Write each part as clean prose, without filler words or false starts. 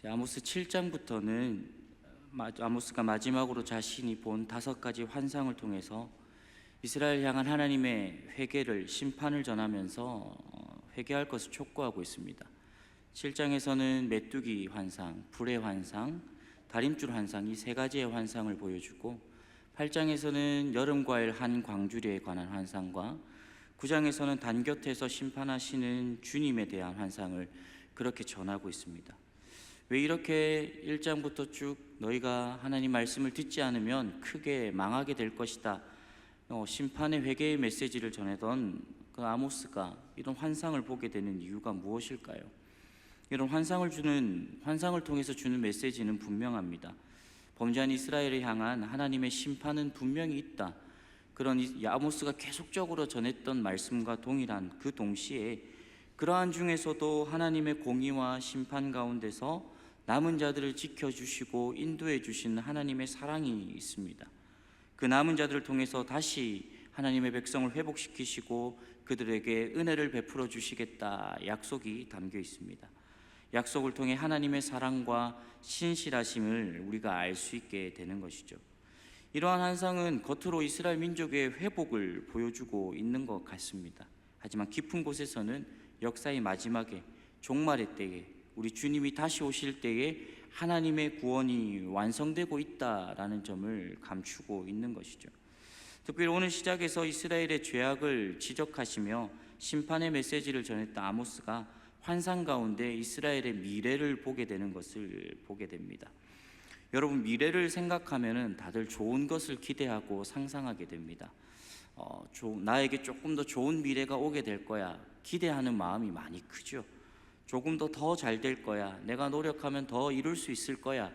아모스 7장부터는 아모스가 마지막으로 자신이 본 5가지 환상을 통해서 이스라엘 향한 하나님의 회개를, 심판을 전하면서 회개할 것을 촉구하고 있습니다. 7장에서는 메뚜기 환상, 불의 환상, 다림줄 환상, 이 3가지의 환상을 보여주고, 8장에서는 여름과일 한 광주리에 관한 환상과 9장에서는 단곁에서 심판하시는 주님에 대한 환상을 그렇게 전하고 있습니다. 왜 이렇게 1장부터 쭉 너희가 하나님 말씀을 듣지 않으면 크게 망하게 될 것이다, 심판의 회개의 메시지를 전하던 그 아모스가 이런 환상을 보게 되는 이유가 무엇일까요? 이런 환상을 통해서 주는 메시지는 분명합니다. 범죄한 이스라엘을 향한 하나님의 심판은 분명히 있다. 그런 아모스가 계속적으로 전했던 말씀과 동일한 그 동시에 그러한 중에서도 하나님의 공의와 심판 가운데서 남은 자들을 지켜주시고 인도해 주시는 하나님의 사랑이 있습니다. 그 남은 자들을 통해서 다시 하나님의 백성을 회복시키시고 그들에게 은혜를 베풀어 주시겠다 약속이 담겨 있습니다. 약속을 통해 하나님의 사랑과 신실하심을 우리가 알 수 있게 되는 것이죠. 이러한 환상은 겉으로 이스라엘 민족의 회복을 보여주고 있는 것 같습니다. 하지만 깊은 곳에서는 역사의 마지막에, 종말의 때에, 우리 주님이 다시 오실 때에 하나님의 구원이 완성되고 있다라는 점을 감추고 있는 것이죠. 특별히 오늘 시작에서 이스라엘의 죄악을 지적하시며 심판의 메시지를 전했던 아모스가 환상 가운데 이스라엘의 미래를 보게 되는 것을 보게 됩니다. 여러분, 미래를 생각하면 다들 좋은 것을 기대하고 상상하게 됩니다. 나에게 조금 더 좋은 미래가 오게 될 거야, 기대하는 마음이 많이 크죠. 조금 더 잘 될 거야, 내가 노력하면 더 이룰 수 있을 거야,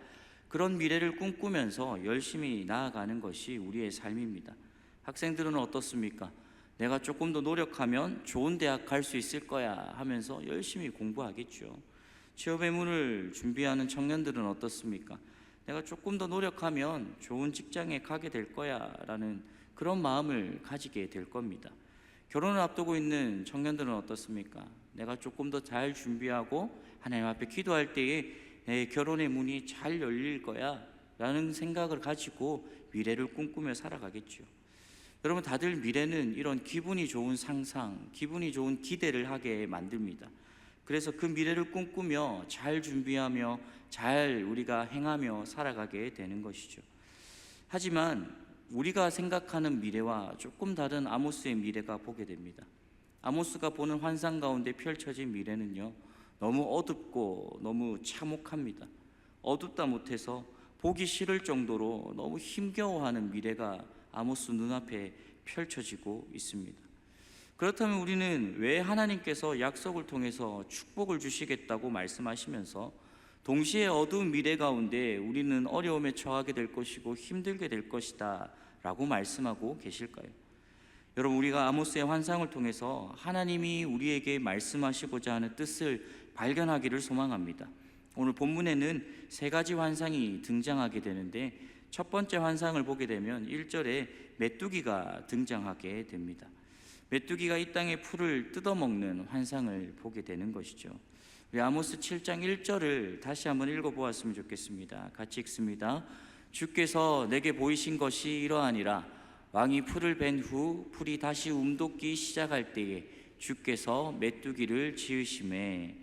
그런 미래를 꿈꾸면서 열심히 나아가는 것이 우리의 삶입니다. 학생들은 어떻습니까? 내가 조금 더 노력하면 좋은 대학 갈 수 있을 거야 하면서 열심히 공부하겠죠. 취업의 문을 준비하는 청년들은 어떻습니까? 내가 조금 더 노력하면 좋은 직장에 가게 될 거야 라는 그런 마음을 가지게 될 겁니다. 결혼을 앞두고 있는 청년들은 어떻습니까? 내가 조금 더 잘 준비하고 하나님 앞에 기도할 때에 내 결혼의 문이 잘 열릴 거야 라는 생각을 가지고 미래를 꿈꾸며 살아가겠죠. 여러분, 다들 미래는 이런 기분이 좋은 상상, 기분이 좋은 기대를 하게 만듭니다. 그래서 그 미래를 꿈꾸며 잘 준비하며 잘 우리가 행하며 살아가게 되는 것이죠. 하지만 우리가 생각하는 미래와 조금 다른 아모스의 미래가 보게 됩니다. 아모스가 보는 환상 가운데 펼쳐진 미래는요, 너무 어둡고 너무 참혹합니다. 어둡다 못해서 보기 싫을 정도로 너무 힘겨워하는 미래가 아모스 눈앞에 펼쳐지고 있습니다. 그렇다면 우리는 왜 하나님께서 약속을 통해서 축복을 주시겠다고 말씀하시면서 동시에 어두운 미래 가운데 우리는 어려움에 처하게 될 것이고 힘들게 될 것이다 라고 말씀하고 계실까요? 여러분, 우리가 아모스의 환상을 통해서 하나님이 우리에게 말씀하시고자 하는 뜻을 발견하기를 소망합니다. 오늘 본문에는 3가지 환상이 등장하게 되는데, 첫 번째 환상을 보게 되면 1절에 메뚜기가 등장하게 됩니다. 메뚜기가 이 땅의 풀을 뜯어먹는 환상을 보게 되는 것이죠. 우리 아모스 7장 1절을 다시 한번 읽어보았으면 좋겠습니다. 같이 읽습니다. 주께서 내게 보이신 것이 이러하니라. 왕이 풀을 벤 후 풀이 다시 움돋기 시작할 때에 주께서 메뚜기를 지으심에.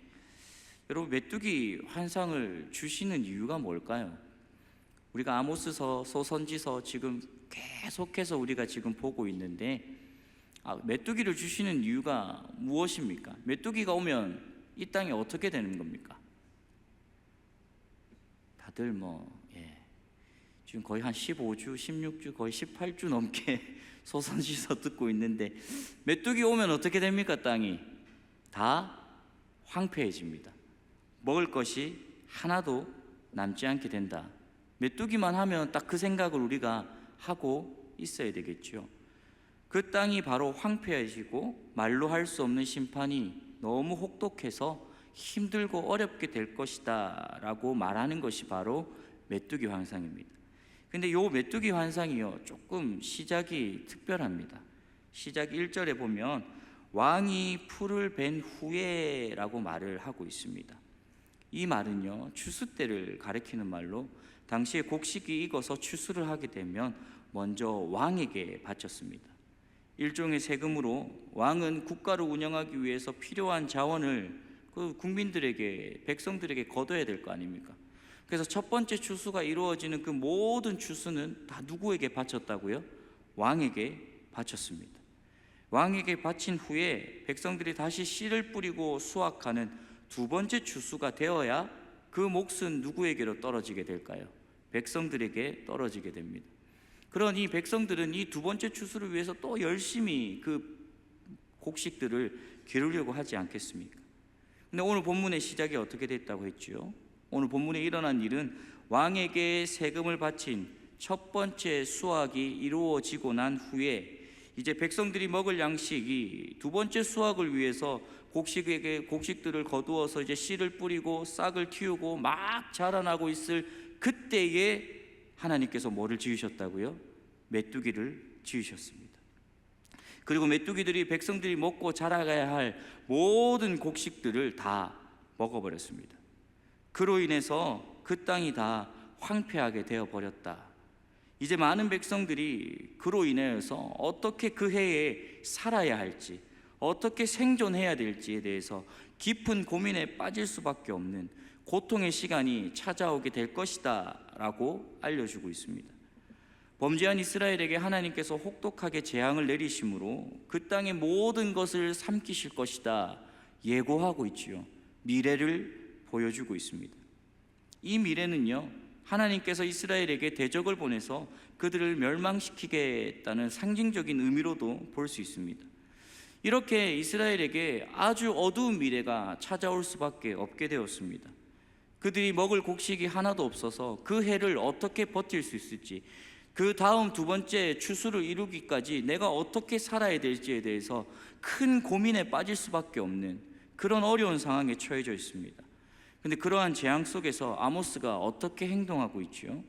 여러분, 메뚜기 환상을 주시는 이유가 뭘까요? 우리가 아모스서, 소선지서 지금 계속해서 우리가 지금 보고 있는데, 메뚜기를 주시는 이유가 무엇입니까? 메뚜기가 오면 이 땅이 어떻게 되는 겁니까? 다들 지금 거의 한 15주, 16주, 거의 18주 넘게 소선지서 듣고 있는데, 메뚜기 오면 어떻게 됩니까? 땅이 다 황폐해집니다. 먹을 것이 하나도 남지 않게 된다. 메뚜기만 하면 딱 그 생각을 우리가 하고 있어야 되겠죠. 그 땅이 바로 황폐해지고 말로 할 수 없는 심판이 너무 혹독해서 힘들고 어렵게 될 것이다 라고 말하는 것이 바로 메뚜기 환상입니다. 근데 요 메뚜기 환상이요, 조금 시작이 특별합니다. 시작 1절에 보면 왕이 풀을 벤 후에 라고 말을 하고 있습니다. 이 말은요, 추수 때를 가리키는 말로 당시에 곡식이 익어서 추수를 하게 되면 먼저 왕에게 바쳤습니다. 일종의 세금으로 왕은 국가를 운영하기 위해서 필요한 자원을 그 국민들에게, 백성들에게 거둬야 될 거 아닙니까? 그래서 첫 번째 추수가 이루어지는 그 모든 추수는 다 누구에게 바쳤다고요? 왕에게 바쳤습니다. 왕에게 바친 후에 백성들이 다시 씨를 뿌리고 수확하는 두 번째 추수가 되어야 그 몫은 누구에게로 떨어지게 될까요? 백성들에게 떨어지게 됩니다. 그러니 백성들은 이 두 번째 추수를 위해서 또 열심히 그 곡식들을 기르려고 하지 않겠습니까? 근데 오늘 본문의 시작이 어떻게 됐다고 했죠? 오늘 본문에 일어난 일은 왕에게 세금을 바친 첫 번째 수확이 이루어지고 난 후에 이제 백성들이 먹을 양식이 두 번째 수확을 위해서 곡식들을 거두어서 이제 씨를 뿌리고 싹을 틔우고 막 자라나고 있을 그때에 하나님께서 뭐를 지으셨다고요? 메뚜기를 지으셨습니다. 그리고 메뚜기들이 백성들이 먹고 자라가야 할 모든 곡식들을 다 먹어버렸습니다. 그로 인해서 그 땅이 다 황폐하게 되어버렸다. 이제 많은 백성들이 그로 인해서 어떻게 그 해에 살아야 할지, 어떻게 생존해야 될지에 대해서 깊은 고민에 빠질 수밖에 없는 고통의 시간이 찾아오게 될 것이다 라고 알려주고 있습니다. 범죄한 이스라엘에게 하나님께서 혹독하게 재앙을 내리심으로 그 땅의 모든 것을 삼키실 것이다 예고하고 있지요. 미래를 보여주고 있습니다. 이 미래는요, 하나님께서 이스라엘에게 대적을 보내서 그들을 멸망시키겠다는 상징적인 의미로도 볼 수 있습니다. 이렇게 이스라엘에게 아주 어두운 미래가 찾아올 수밖에 없게 되었습니다. 그들이 먹을 곡식이 하나도 없어서 그 해를 어떻게 버틸 수 있을지, 그 다음 두 번째 추수를 이루기까지 내가 어떻게 살아야 될지에 대해서 큰 고민에 빠질 수밖에 없는 그런 어려운 상황에 처해져 있습니다. 근데 그러한 재앙 속에서 아모스가 어떻게 행동하고 있죠?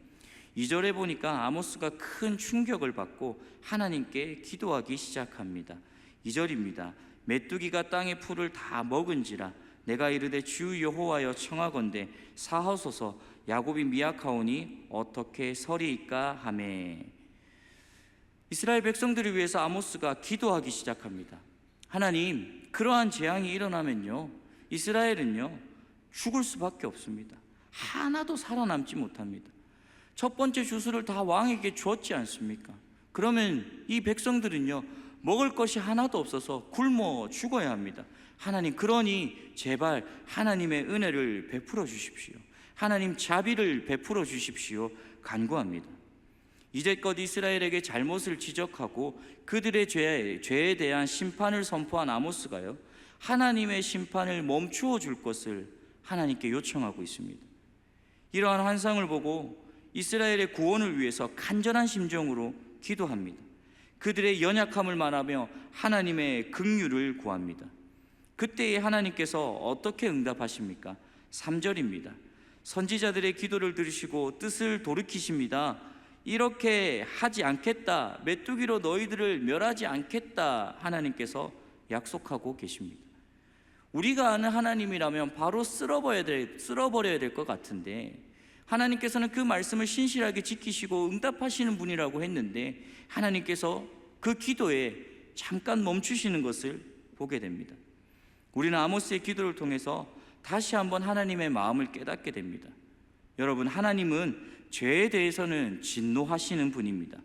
2절에 보니까 아모스가 큰 충격을 받고 하나님께 기도하기 시작합니다. 2절입니다. 메뚜기가 땅의 풀을 다 먹은지라 내가 이르되 주 여호와여 청하건대 사하소서 야곱이 미약하오니 어떻게 서리이까 하매. 이스라엘 백성들을 위해서 아모스가 기도하기 시작합니다. 하나님, 그러한 재앙이 일어나면요, 이스라엘은요 죽을 수밖에 없습니다. 하나도 살아남지 못합니다. 첫 번째 주수를 다 왕에게 주었지 않습니까? 그러면 이 백성들은요 먹을 것이 하나도 없어서 굶어 죽어야 합니다. 하나님, 그러니 제발 하나님의 은혜를 베풀어 주십시오. 하나님 자비를 베풀어 주십시오. 간구합니다. 이제껏 이스라엘에게 잘못을 지적하고 그들의 죄에 대한 심판을 선포한 아모스가요, 하나님의 심판을 멈추어 줄 것을 하나님께 요청하고 있습니다. 이러한 환상을 보고 이스라엘의 구원을 위해서 간절한 심정으로 기도합니다. 그들의 연약함을 말하며 하나님의 긍휼을 구합니다. 그때에 하나님께서 어떻게 응답하십니까? 3절입니다. 선지자들의 기도를 들으시고 뜻을 돌이키십니다. 이렇게 하지 않겠다, 메뚜기로 너희들을 멸하지 않겠다 하나님께서 약속하고 계십니다. 우리가 아는 하나님이라면 바로 쓸어버려야 될 것 같은데 하나님께서는 그 말씀을 신실하게 지키시고 응답하시는 분이라고 했는데 하나님께서 그 기도에 잠깐 멈추시는 것을 보게 됩니다. 우리는 아모스의 기도를 통해서 다시 한번 하나님의 마음을 깨닫게 됩니다. 여러분, 하나님은 죄에 대해서는 진노하시는 분입니다.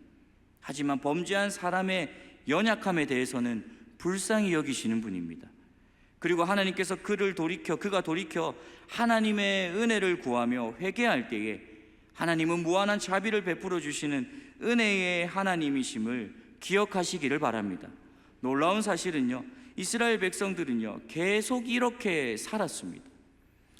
하지만 범죄한 사람의 연약함에 대해서는 불쌍히 여기시는 분입니다. 그리고 하나님께서 그가 돌이켜 하나님의 은혜를 구하며 회개할 때에 하나님은 무한한 자비를 베풀어 주시는 은혜의 하나님이심을 기억하시기를 바랍니다. 놀라운 사실은요, 이스라엘 백성들은요 계속 이렇게 살았습니다.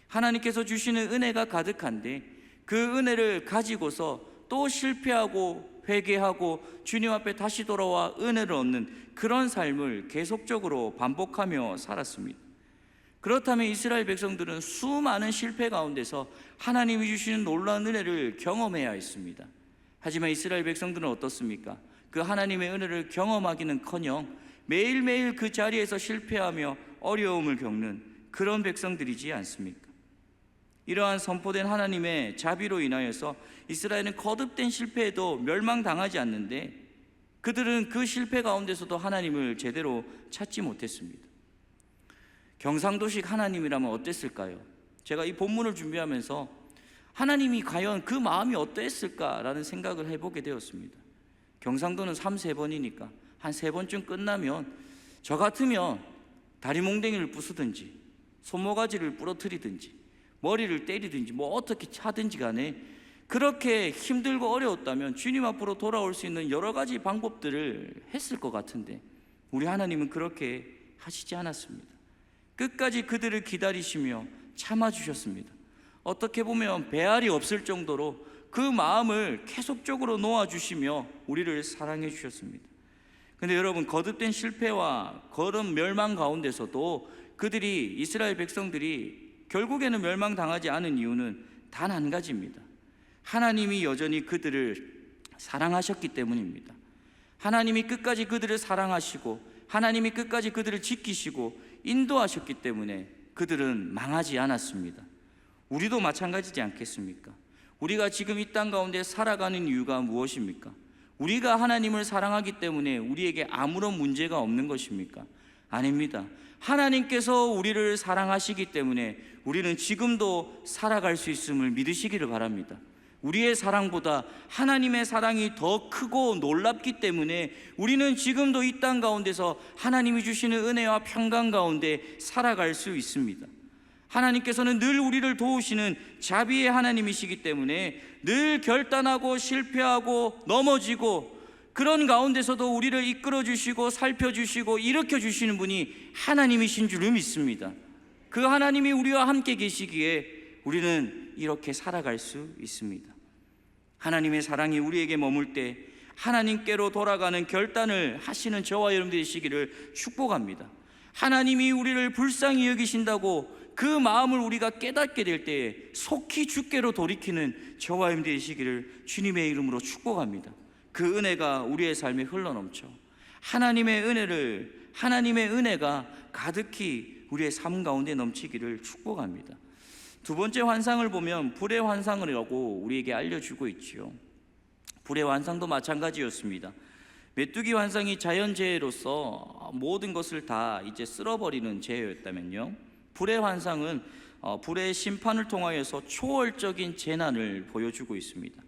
하나님께서 주시는 은혜가 가득한데 그 은혜를 가지고서 또 실패하고 회개하고 주님 앞에 다시 돌아와 은혜를 얻는 그런 삶을 계속적으로 반복하며 살았습니다. 그렇다면 이스라엘 백성들은 수많은 실패 가운데서 하나님이 주시는 놀라운 은혜를 경험해야 했습니다. 하지만 이스라엘 백성들은 어떻습니까? 그 하나님의 은혜를 경험하기는커녕 매일매일 그 자리에서 실패하며 어려움을 겪는 그런 백성들이지 않습니까? 이러한 선포된 하나님의 자비로 인하여서 이스라엘은 거듭된 실패에도 멸망당하지 않는데, 그들은 그 실패 가운데서도 하나님을 제대로 찾지 못했습니다. 경상도식 하나님이라면 어땠을까요? 제가 이 본문을 준비하면서 하나님이 과연 그 마음이 어땠을까라는 생각을 해보게 되었습니다. 경상도는 3-4번이니까 한 3번쯤 끝나면 저 같으면 다리몽댕이를 부수든지 손모가지를 부러뜨리든지 머리를 때리든지 뭐 어떻게 하든지 간에, 그렇게 힘들고 어려웠다면 주님 앞으로 돌아올 수 있는 여러 가지 방법들을 했을 것 같은데, 우리 하나님은 그렇게 하시지 않았습니다. 끝까지 그들을 기다리시며 참아주셨습니다. 어떻게 보면 배알이 없을 정도로 그 마음을 계속적으로 놓아주시며 우리를 사랑해 주셨습니다. 근데 여러분, 거듭된 실패와 거듭 멸망 가운데서도 그들이, 이스라엘 백성들이 결국에는 멸망당하지 않은 이유는 단 한 가지입니다. 하나님이 여전히 그들을 사랑하셨기 때문입니다. 하나님이 끝까지 그들을 사랑하시고 하나님이 끝까지 그들을 지키시고 인도하셨기 때문에 그들은 망하지 않았습니다. 우리도 마찬가지지 않겠습니까? 우리가 지금 이 땅 가운데 살아가는 이유가 무엇입니까? 우리가 하나님을 사랑하기 때문에 우리에게 아무런 문제가 없는 것입니까? 아닙니다. 하나님께서 우리를 사랑하시기 때문에 우리는 지금도 살아갈 수 있음을 믿으시기를 바랍니다. 우리의 사랑보다 하나님의 사랑이 더 크고 놀랍기 때문에 우리는 지금도 이 땅 가운데서 하나님이 주시는 은혜와 평강 가운데 살아갈 수 있습니다. 하나님께서는 늘 우리를 도우시는 자비의 하나님이시기 때문에 늘 결단하고 실패하고 넘어지고 그런 가운데서도 우리를 이끌어 주시고 살펴주시고 일으켜 주시는 분이 하나님이신 줄을 믿습니다. 그 하나님이 우리와 함께 계시기에 우리는 이렇게 살아갈 수 있습니다. 하나님의 사랑이 우리에게 머물 때 하나님께로 돌아가는 결단을 하시는 저와 여러분들이 되시기를 축복합니다. 하나님이 우리를 불쌍히 여기신다고 그 마음을 우리가 깨닫게 될 때에 속히 주께로 돌이키는 저와 여러분들이 되시기를 주님의 이름으로 축복합니다. 그 은혜가 우리의 삶에 흘러넘쳐 하나님의 은혜가 가득히 우리의 삶 가운데 넘치기를 축복합니다. 두 번째 환상을 보면 불의 환상이라고 우리에게 알려주고 있지요. 불의 환상도 마찬가지였습니다. 메뚜기 환상이 자연재해로서 모든 것을 다 이제 쓸어버리는 재해였다면요, 불의 환상은 불의 심판을 통하여서 초월적인 재난을 보여주고 있습니다.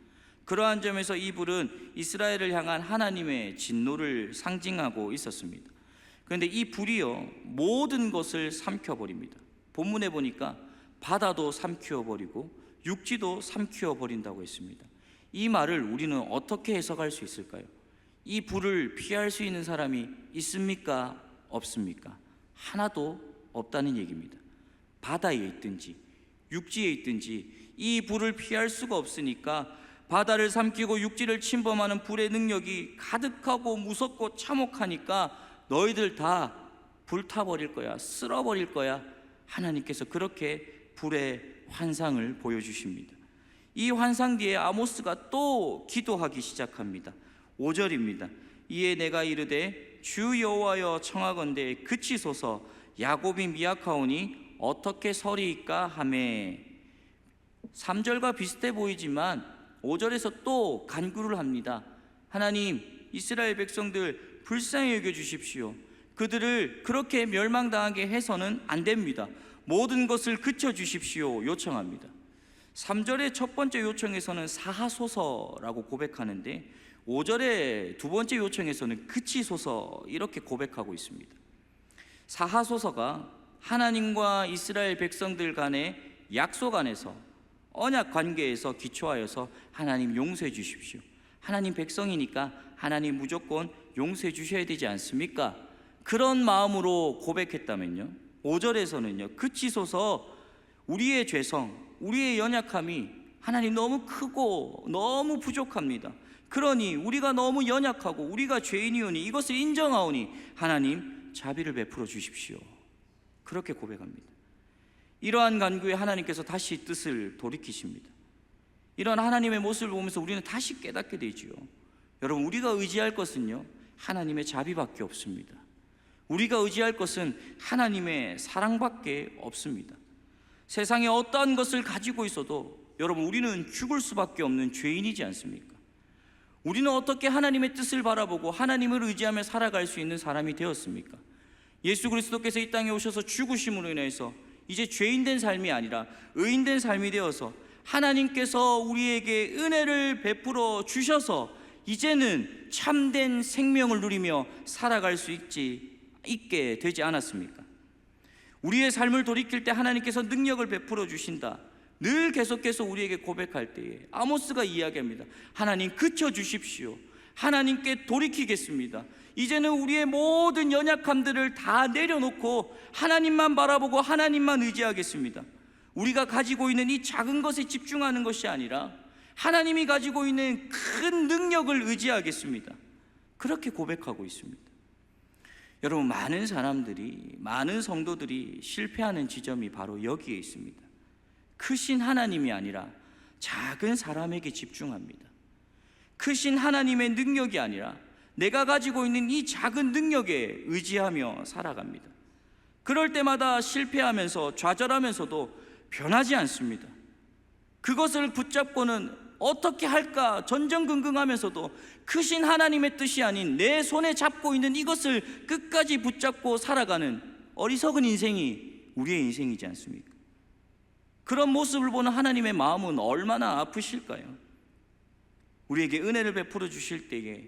그러한 점에서 이 불은 이스라엘을 향한 하나님의 진노를 상징하고 있었습니다. 그런데 이 불이요, 모든 것을 삼켜버립니다. 본문에 보니까 바다도 삼키어버리고 육지도 삼키어버린다고 했습니다. 이 말을 우리는 어떻게 해석할 수 있을까요? 이 불을 피할 수 있는 사람이 있습니까? 없습니까? 하나도 없다는 얘기입니다. 바다에 있든지 육지에 있든지 이 불을 피할 수가 없으니까 바다를 삼키고 육지를 침범하는 불의 능력이 가득하고 무섭고 참혹하니까 너희들 다 불타버릴 거야, 쓸어버릴 거야. 하나님께서 그렇게 불의 환상을 보여주십니다. 이 환상 뒤에 아모스가 또 기도하기 시작합니다. 5절입니다. 이에 내가 이르되 주 여호와여 청하건대 그치소서, 야곱이 미약하오니 어떻게 서리이까 하매. 3절과 비슷해 보이지만 5절에서 또 간구를 합니다. 하나님, 이스라엘 백성들 불쌍히 여겨주십시오. 그들을 그렇게 멸망당하게 해서는 안 됩니다. 모든 것을 그쳐주십시오 요청합니다. 3절의 첫 번째 요청에서는 사하소서라고 고백하는데 5절의 두 번째 요청에서는 그치소서 이렇게 고백하고 있습니다. 사하소서가 하나님과 이스라엘 백성들 간의 약속 안에서, 언약 관계에서 기초하여서 하나님 용서해 주십시오. 하나님 백성이니까 하나님 무조건 용서해 주셔야 되지 않습니까? 그런 마음으로 고백했다면요, 5절에서는요, 그치소서, 우리의 죄성, 우리의 연약함이 하나님 너무 크고 너무 부족합니다. 그러니 우리가 너무 연약하고 우리가 죄인이오니 이것을 인정하오니 하나님 자비를 베풀어 주십시오. 그렇게 고백합니다. 이러한 간구에 하나님께서 다시 뜻을 돌이키십니다. 이런 하나님의 모습을 보면서 우리는 다시 깨닫게 되지요. 여러분, 우리가 의지할 것은요, 하나님의 자비밖에 없습니다. 우리가 의지할 것은 하나님의 사랑밖에 없습니다. 세상에 어떠한 것을 가지고 있어도 여러분, 우리는 죽을 수밖에 없는 죄인이지 않습니까? 우리는 어떻게 하나님의 뜻을 바라보고 하나님을 의지하며 살아갈 수 있는 사람이 되었습니까? 예수 그리스도께서 이 땅에 오셔서 죽으심으로 인해서 이제 죄인된 삶이 아니라 의인된 삶이 되어서 하나님께서 우리에게 은혜를 베풀어 주셔서 이제는 참된 생명을 누리며 살아갈 수 있게 되지 않았습니까? 우리의 삶을 돌이킬 때 하나님께서 능력을 베풀어 주신다, 늘 계속해서 우리에게 고백할 때에 아모스가 이야기합니다. 하나님 그쳐 주십시오. 하나님께 돌이키겠습니다. 이제는 우리의 모든 연약함들을 다 내려놓고 하나님만 바라보고 하나님만 의지하겠습니다. 우리가 가지고 있는 이 작은 것에 집중하는 것이 아니라 하나님이 가지고 있는 큰 능력을 의지하겠습니다. 그렇게 고백하고 있습니다. 여러분, 많은 사람들이, 많은 성도들이 실패하는 지점이 바로 여기에 있습니다. 크신 하나님이 아니라 작은 사람에게 집중합니다. 크신 하나님의 능력이 아니라 내가 가지고 있는 이 작은 능력에 의지하며 살아갑니다. 그럴 때마다 실패하면서 좌절하면서도 변하지 않습니다. 그것을 붙잡고는 어떻게 할까 전전긍긍하면서도 크신 하나님의 뜻이 아닌 내 손에 잡고 있는 이것을 끝까지 붙잡고 살아가는 어리석은 인생이 우리의 인생이지 않습니까? 그런 모습을 보는 하나님의 마음은 얼마나 아프실까요? 우리에게 은혜를 베풀어 주실 때에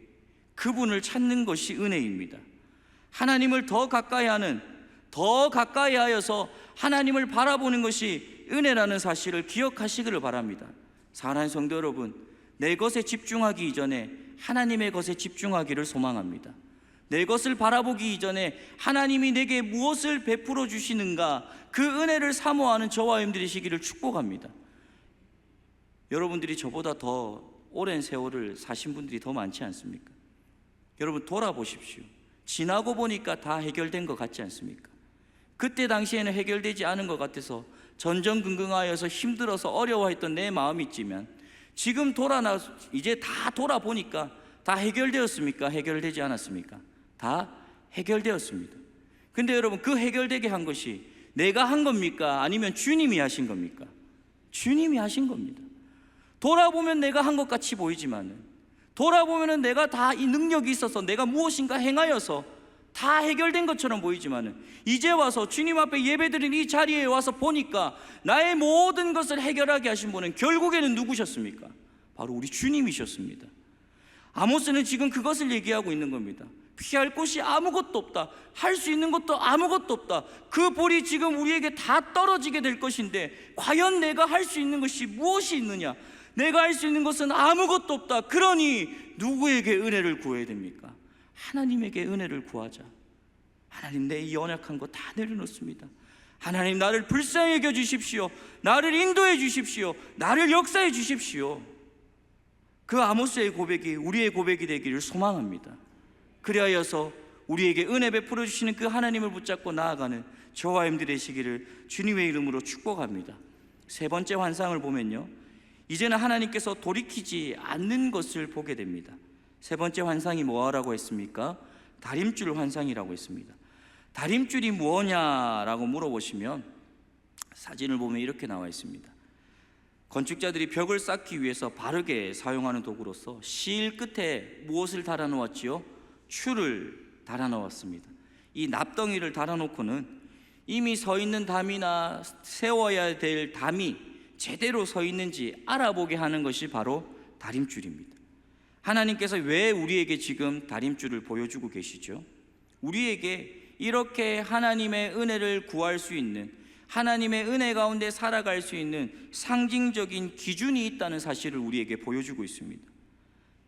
그분을 찾는 것이 은혜입니다. 하나님을 더 가까이 하여서 하나님을 바라보는 것이 은혜라는 사실을 기억하시기를 바랍니다. 사랑하는 성도 여러분, 내 것에 집중하기 이전에 하나님의 것에 집중하기를 소망합니다. 내 것을 바라보기 이전에 하나님이 내게 무엇을 베풀어 주시는가, 그 은혜를 사모하는 저와 여러분들이 되시기를 축복합니다. 여러분들이 저보다 더 오랜 세월을 사신 분들이 더 많지 않습니까? 여러분, 돌아보십시오. 지나고 보니까 다 해결된 것 같지 않습니까? 그때 당시에는 해결되지 않은 것 같아서 전전긍긍하여서 힘들어서 어려워했던 내 마음이 있지만, 지금 이제 다 돌아보니까 다 해결되었습니까? 해결되지 않았습니까? 다 해결되었습니다. 근데 여러분, 그 해결되게 한 것이 내가 한 겁니까? 아니면 주님이 하신 겁니까? 주님이 하신 겁니다. 돌아보면 내가 한 것 같이 보이지만은, 돌아보면은 내가 다 이 능력이 있어서 내가 무엇인가 행하여서 다 해결된 것처럼 보이지만은, 이제 와서 주님 앞에 예배드린 이 자리에 와서 보니까 나의 모든 것을 해결하게 하신 분은 결국에는 누구셨습니까? 바로 우리 주님이셨습니다. 아모스는 지금 그것을 얘기하고 있는 겁니다. 피할 곳이 아무것도 없다, 할 수 있는 것도 아무것도 없다. 그 볼이 지금 우리에게 다 떨어지게 될 것인데 과연 내가 할 수 있는 것이 무엇이 있느냐? 내가 할 수 있는 것은 아무것도 없다. 그러니 누구에게 은혜를 구해야 됩니까? 하나님에게 은혜를 구하자. 하나님, 내 연약한 거 다 내려놓습니다. 하나님, 나를 불쌍히 여겨 주십시오. 나를 인도해 주십시오. 나를 역사해 주십시오. 그 아모스의 고백이 우리의 고백이 되기를 소망합니다. 그리하여서 우리에게 은혜 베풀어 주시는 그 하나님을 붙잡고 나아가는 저와 여러분들이 되시기를 주님의 이름으로 축복합니다. 세 번째 환상을 보면요, 이제는 하나님께서 돌이키지 않는 것을 보게 됩니다. 세 번째 환상이 뭐라고 했습니까? 다림줄 환상이라고 했습니다. 다림줄이 뭐냐라고 물어보시면 사진을 보면 이렇게 나와 있습니다. 건축자들이 벽을 쌓기 위해서 바르게 사용하는 도구로서 실 끝에 무엇을 달아놓았지요? 추를 달아놓았습니다. 이 납덩이를 달아놓고는 이미 서 있는 담이나 세워야 될 담이 제대로 서 있는지 알아보게 하는 것이 바로 다림줄입니다. 하나님께서 왜 우리에게 지금 다림줄을 보여주고 계시죠? 우리에게 이렇게 하나님의 은혜를 구할 수 있는, 하나님의 은혜 가운데 살아갈 수 있는 상징적인 기준이 있다는 사실을 우리에게 보여주고 있습니다.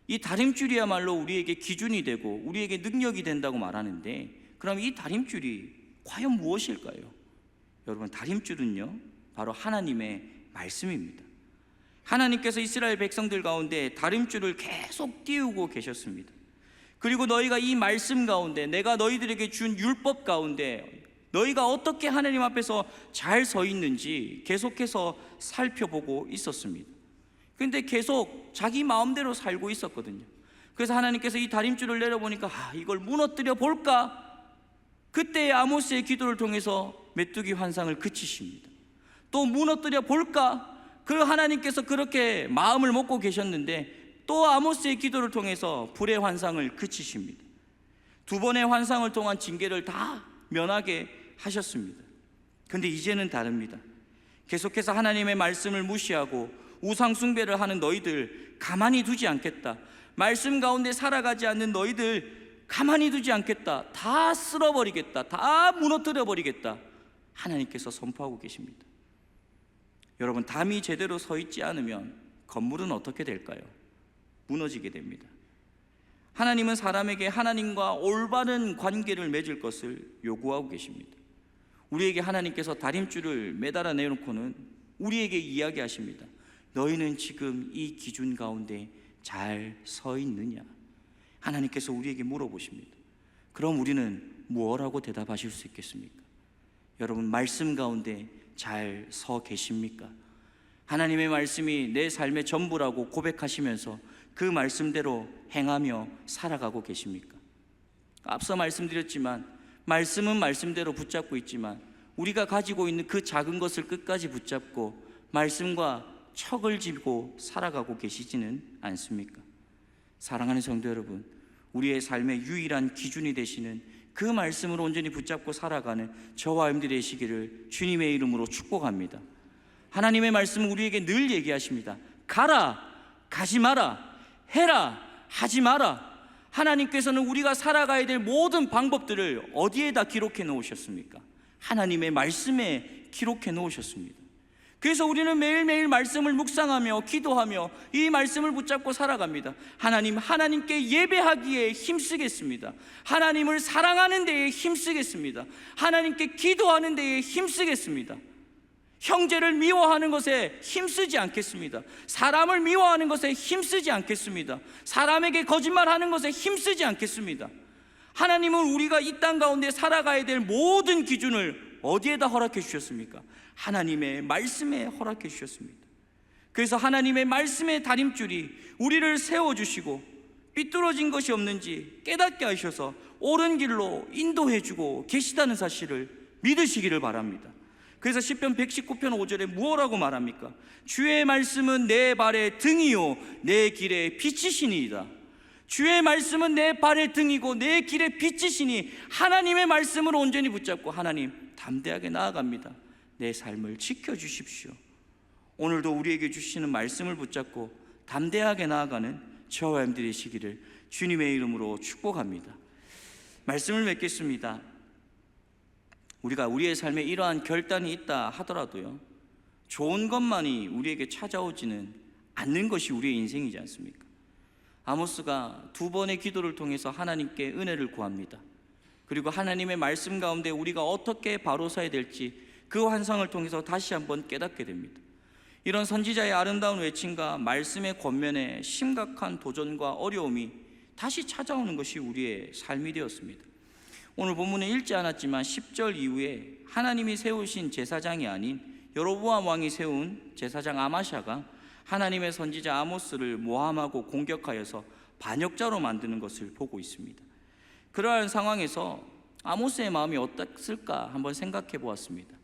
이 다림줄이야말로 우리에게 기준이 되고 우리에게 능력이 된다고 말하는데, 그럼 이 다림줄이 과연 무엇일까요? 여러분, 다림줄은요, 바로 하나님의 말씀입니다. 하나님께서 이스라엘 백성들 가운데 다림줄을 계속 띄우고 계셨습니다. 그리고 너희가 이 말씀 가운데, 내가 너희들에게 준 율법 가운데 너희가 어떻게 하나님 앞에서 잘 서 있는지 계속해서 살펴보고 있었습니다. 그런데 계속 자기 마음대로 살고 있었거든요. 그래서 하나님께서 이 다림줄을 내려보니까 이걸 무너뜨려 볼까? 그때 아모스의 기도를 통해서 메뚜기 환상을 그치십니다. 또 무너뜨려 볼까? 그 하나님께서 그렇게 마음을 먹고 계셨는데 또 아모스의 기도를 통해서 불의 환상을 그치십니다. 두 번의 환상을 통한 징계를 다 면하게 하셨습니다. 근데 이제는 다릅니다. 계속해서 하나님의 말씀을 무시하고 우상 숭배를 하는 너희들 가만히 두지 않겠다. 말씀 가운데 살아가지 않는 너희들 가만히 두지 않겠다. 다 쓸어버리겠다. 다 무너뜨려 버리겠다. 하나님께서 선포하고 계십니다. 여러분, 담이 제대로 서 있지 않으면 건물은 어떻게 될까요? 무너지게 됩니다. 하나님은 사람에게 하나님과 올바른 관계를 맺을 것을 요구하고 계십니다. 우리에게 하나님께서 다림줄을 매달아 내놓고는 우리에게 이야기하십니다. 너희는 지금 이 기준 가운데 잘 서 있느냐? 하나님께서 우리에게 물어보십니다. 그럼 우리는 무엇라고 대답하실 수 있겠습니까? 여러분, 말씀 가운데 잘 서 계십니까? 하나님의 말씀이 내 삶의 전부라고 고백하시면서 그 말씀대로 행하며 살아가고 계십니까? 앞서 말씀드렸지만 말씀은 말씀대로 붙잡고 있지만 우리가 가지고 있는 그 작은 것을 끝까지 붙잡고 말씀과 척을 지고 살아가고 계시지는 않습니까? 사랑하는 성도 여러분, 우리의 삶의 유일한 기준이 되시는 그 말씀을 온전히 붙잡고 살아가는 저와 여러분들이 되시기를 주님의 이름으로 축복합니다. 하나님의 말씀은 우리에게 늘 얘기하십니다. 가라, 가지 마라, 해라, 하지 마라. 하나님께서는 우리가 살아가야 될 모든 방법들을 어디에다 기록해 놓으셨습니까? 하나님의 말씀에 기록해 놓으셨습니다. 그래서 우리는 매일매일 말씀을 묵상하며 기도하며 이 말씀을 붙잡고 살아갑니다. 하나님께 예배하기에 힘쓰겠습니다. 하나님을 사랑하는 데에 힘쓰겠습니다. 하나님께 기도하는 데에 힘쓰겠습니다. 형제를 미워하는 것에 힘쓰지 않겠습니다. 사람을 미워하는 것에 힘쓰지 않겠습니다. 사람에게 거짓말하는 것에 힘쓰지 않겠습니다. 하나님은 우리가 이 땅 가운데 살아가야 될 모든 기준을 어디에다 허락해 주셨습니까? 하나님의 말씀에 허락해 주셨습니다. 그래서 하나님의 말씀의 다림줄이 우리를 세워주시고 삐뚤어진 것이 없는지 깨닫게 하셔서 옳은 길로 인도해 주고 계시다는 사실을 믿으시기를 바랍니다. 그래서 시편 119편 5절에 무엇라고 말합니까? 주의 말씀은 내 발의 등이요 내 길의 빛이시니이다. 주의 말씀은 내 발의 등이고 내 길의 빛이시니 하나님의 말씀을 온전히 붙잡고 하나님 담대하게 나아갑니다. 내 삶을 지켜주십시오. 오늘도 우리에게 주시는 말씀을 붙잡고 담대하게 나아가는 저와 여러분들이 되시기를 주님의 이름으로 축복합니다. 말씀을 맺겠습니다. 우리가 우리의 삶에 이러한 결단이 있다 하더라도요, 좋은 것만이 우리에게 찾아오지는 않는 것이 우리의 인생이지 않습니까? 아모스가 두 번의 기도를 통해서 하나님께 은혜를 구합니다. 그리고 하나님의 말씀 가운데 우리가 어떻게 바로 서야 될지 그 환상을 통해서 다시 한번 깨닫게 됩니다. 이런 선지자의 아름다운 외침과 말씀의 권면에 심각한 도전과 어려움이 다시 찾아오는 것이 우리의 삶이 되었습니다. 오늘 본문에 읽지 않았지만 10절 이후에 하나님이 세우신 제사장이 아닌 여로보암 왕이 세운 제사장 아마샤가 하나님의 선지자 아모스를 모함하고 공격하여서 반역자로 만드는 것을 보고 있습니다. 그러한 상황에서 아모스의 마음이 어땠을까 한번 생각해 보았습니다.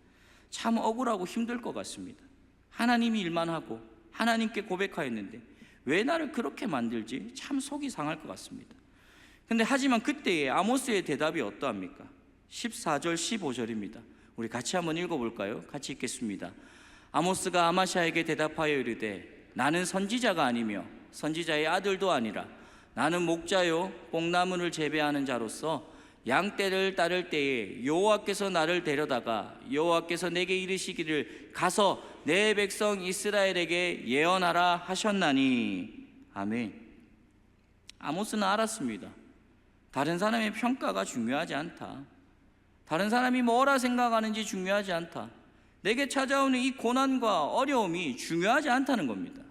참 억울하고 힘들 것 같습니다. 하나님이 일만 하고 하나님께 고백하였는데 왜 나를 그렇게 만들지? 참 속이 상할 것 같습니다. 근데 하지만 그때의 아모스의 대답이 어떠합니까? 14절 15절입니다. 우리 같이 한번 읽어볼까요? 같이 읽겠습니다. 아모스가 아마샤에게 대답하여 이르되 나는 선지자가 아니며 선지자의 아들도 아니라 나는 목자요 뽕나무를 재배하는 자로서 양떼를 따를 때에 여호와께서 나를 데려다가 여호와께서 내게 이르시기를 가서 내 백성 이스라엘에게 예언하라 하셨나니. 아멘. 아모스는 알았습니다. 다른 사람의 평가가 중요하지 않다. 다른 사람이 뭐라 생각하는지 중요하지 않다. 내게 찾아오는 이 고난과 어려움이 중요하지 않다는 겁니다.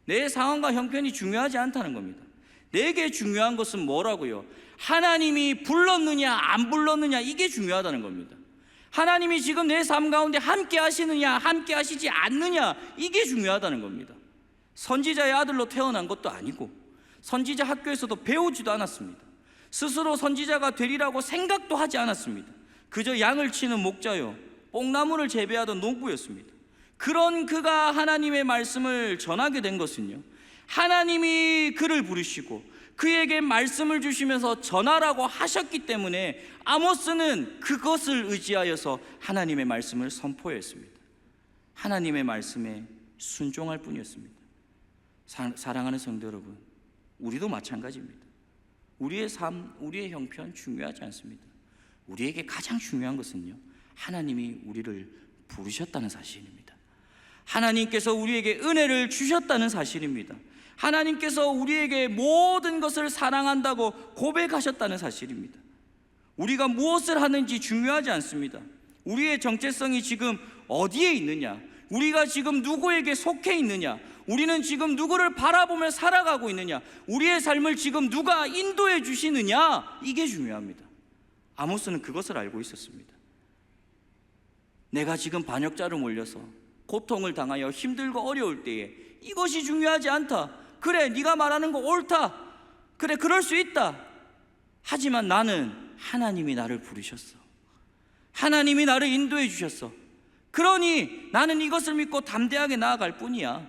내 상황과 형편이 중요하지 않다는 겁니다. 내게 중요한 것은 뭐라고요? 하나님이 불렀느냐 안 불렀느냐, 이게 중요하다는 겁니다. 하나님이 지금 내 삶 가운데 함께 하시느냐 함께 하시지 않느냐, 이게 중요하다는 겁니다. 선지자의 아들로 태어난 것도 아니고 선지자 학교에서도 배우지도 않았습니다. 스스로 선지자가 되리라고 생각도 하지 않았습니다. 그저 양을 치는 목자요 뽕나무를 재배하던 농부였습니다. 그런 그가 하나님의 말씀을 전하게 된 것은요, 하나님이 그를 부르시고 그에게 말씀을 주시면서 전하라고 하셨기 때문에 아모스는 그것을 의지하여서 하나님의 말씀을 선포했습니다. 하나님의 말씀에 순종할 뿐이었습니다. 사랑하는 성도 여러분, 우리도 마찬가지입니다. 우리의 삶, 우리의 형편 중요하지 않습니다. 우리에게 가장 중요한 것은요, 하나님이 우리를 부르셨다는 사실입니다. 하나님께서 우리에게 은혜를 주셨다는 사실입니다. 하나님께서 우리에게 모든 것을 사랑한다고 고백하셨다는 사실입니다. 우리가 무엇을 하는지 중요하지 않습니다. 우리의 정체성이 지금 어디에 있느냐, 우리가 지금 누구에게 속해 있느냐, 우리는 지금 누구를 바라보며 살아가고 있느냐, 우리의 삶을 지금 누가 인도해 주시느냐, 이게 중요합니다. 아모스는 그것을 알고 있었습니다. 내가 지금 반역자로 몰려서 고통을 당하여 힘들고 어려울 때에 이것이 중요하지 않다. 그래, 네가 말하는 거 옳다. 그래, 그럴 수 있다. 하지만 나는 하나님이 나를 부르셨어. 하나님이 나를 인도해 주셨어. 그러니 나는 이것을 믿고 담대하게 나아갈 뿐이야.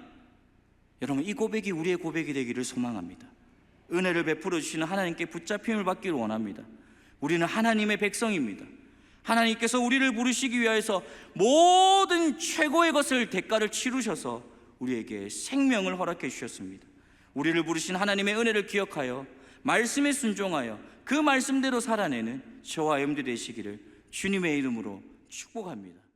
여러분, 이 고백이 우리의 고백이 되기를 소망합니다. 은혜를 베풀어 주시는 하나님께 붙잡힘을 받기를 원합니다. 우리는 하나님의 백성입니다. 하나님께서 우리를 부르시기 위하여서 모든 최고의 것을 대가를 치르셔서 우리에게 생명을 허락해 주셨습니다. 우리를 부르신 하나님의 은혜를 기억하여 말씀에 순종하여 그 말씀대로 살아내는 저와 여러분들 되시기를 주님의 이름으로 축복합니다.